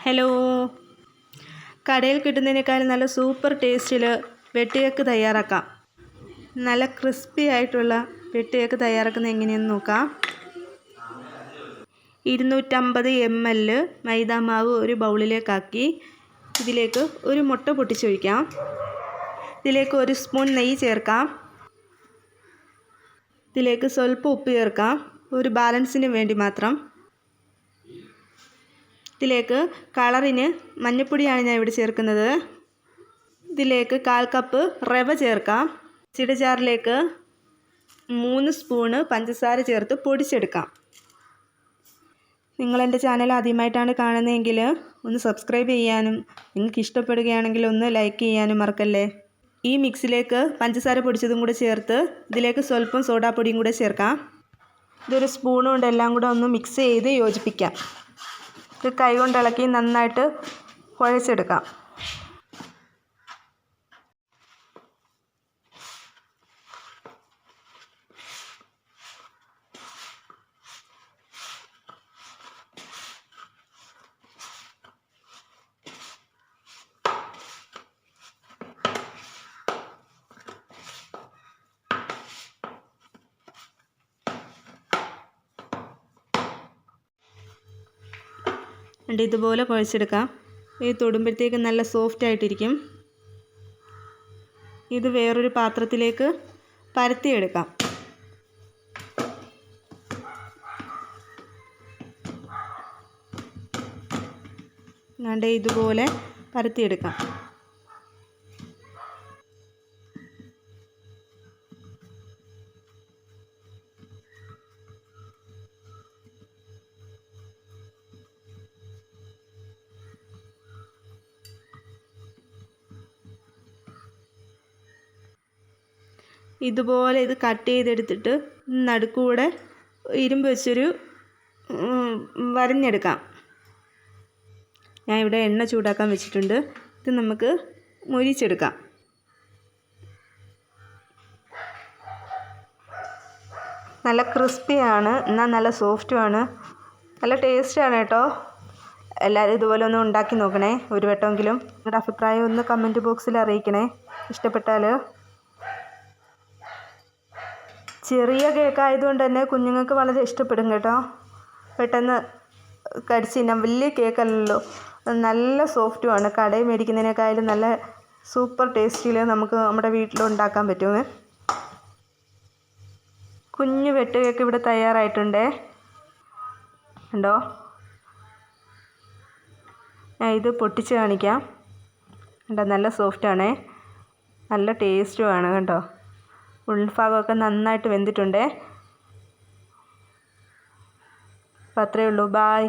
Hello, കടയിൽ കിട്ടുന്നതിനേക്കാളും നല്ല super ടേസ്റ്റിൽ വെട്ട് കേക്ക് തയ്യാറാക്കാം. നല്ല ക്രിസ്പി ആയിട്ടുള്ള വെട്ട് കേക്ക് തയ്യാറാക്കുന്നത് എങ്ങനെയെന്ന് നോക്കാം. 250 ml മൈദാമാവ് ഒരു ബൗളിലേക്കാക്കി ഇതിലേക്ക് ഒരു മുട്ട പൊട്ടിച്ചൊഴിക്കാം. ഇതിലേക്ക് 1 സ്പൂൺ നെയ്യ് ചേർക്കാം. ഇതിലേക്ക് സ്വല്പം ഉപ്പ് ചേർക്കാം, ഒരു ബാലൻസിന് വേണ്ടി മാത്രം. ഇതിലേക്ക് കളറിന് മഞ്ഞൾപ്പൊടിയാണ് ഞാൻ ഇവിടെ ചേർക്കുന്നത്. ഇതിലേക്ക് 1/4 കപ്പ് റവ ചേർക്കാം. മിക്സിയുടെ ജാറിലേക്ക് 3 സ്പൂണ് പഞ്ചസാര ചേർത്ത് പൊടിച്ചെടുക്കാം. നിങ്ങളെൻ്റെ ചാനൽ ആദ്യമായിട്ടാണ് കാണുന്നതെങ്കിൽ ഒന്ന് സബ്സ്ക്രൈബ് ചെയ്യാനും നിങ്ങൾക്ക് ഇഷ്ടപ്പെടുകയാണെങ്കിൽ ഒന്ന് ലൈക്ക് ചെയ്യാനും മറക്കല്ലേ. ഈ മിക്സിലേക്ക് പഞ്ചസാര പൊടിച്ചതും കൂടെ ചേർത്ത് ഇതിലേക്ക് സ്വല്പം സോഡാപ്പൊടിയും കൂടെ ചേർക്കാം. ഇതൊരു സ്പൂൺ കൊണ്ട് എല്ലാം കൂടെ ഒന്ന് മിക്സ് ചെയ്ത് യോജിപ്പിക്കാം. ഇത് കൈ കൊണ്ട് ഇളക്കി നന്നായിട്ട് കുഴച്ചെടുക്കാം. ഇതുപോലെ കുഴച്ചെടുക്കാം. ഇത് തൊടുമ്പോഴത്തേക്ക് നല്ല സോഫ്റ്റ് ആയിട്ടിരിക്കും. ഇത് വേറൊരു പാത്രത്തിലേക്ക് പരത്തിയെടുക്കാം. ഇതുപോലെ പരത്തിയെടുക്കാം. ഇതുപോലെ ഇത് കട്ട് ചെയ്തെടുത്തിട്ട് നടുക്കൂടെ ഇരുമ്പ് വെച്ചൊരു വരഞ്ഞെടുക്കാം. ഞാൻ ഇവിടെ എണ്ണ ചൂടാക്കാൻ വെച്ചിട്ടുണ്ട്. ഇത് നമുക്ക് മൊരിച്ചെടുക്കാം. നല്ല ക്രിസ്പിയാണ്, എന്നാൽ നല്ല സോഫ്റ്റുമാണ്, നല്ല ടേസ്റ്റാണ് കേട്ടോ. എല്ലാവരും ഇതുപോലെ ഒന്ന് ഉണ്ടാക്കി നോക്കണേ ഒരു വട്ടമെങ്കിലും. നിങ്ങളുടെ അഭിപ്രായം ഒന്ന് കമൻറ്റ് ബോക്സിൽ അറിയിക്കണേ. ഇഷ്ടപ്പെട്ടാൽ. ചെറിയ കേക്കായതുകൊണ്ട് തന്നെ കുഞ്ഞുങ്ങൾക്ക് വളരെ ഇഷ്ടപ്പെടും കേട്ടോ. പെട്ടെന്ന് കടിച്ച് തിന്നാം. വലിയ കേക്കല്ലല്ലോ, നല്ല സോഫ്റ്റുമാണ്. കടയിൽ മേടിക്കുന്നതിനേക്കാളും നല്ല സൂപ്പർ ടേസ്റ്റിൽ നമുക്ക് നമ്മുടെ വീട്ടിലുണ്ടാക്കാൻ പറ്റുമേ. കുഞ്ഞു വെട്ട് കേക്ക് ഇവിടെ തയ്യാറായിട്ടുണ്ടേ. ഉണ്ടോ? ഞാൻ ഇത് പൊട്ടിച്ച് കാണിക്കാം. കണ്ടോ, നല്ല സോഫ്റ്റാണേ, നല്ല ടേസ്റ്റുമാണ് കേട്ടോ. ഉൾഭാഗമൊക്കെ നന്നായിട്ട് വെന്തിട്ടുണ്ടേ. അപ്പോൾ അത്രയേ ഉള്ളൂ. ബായ്.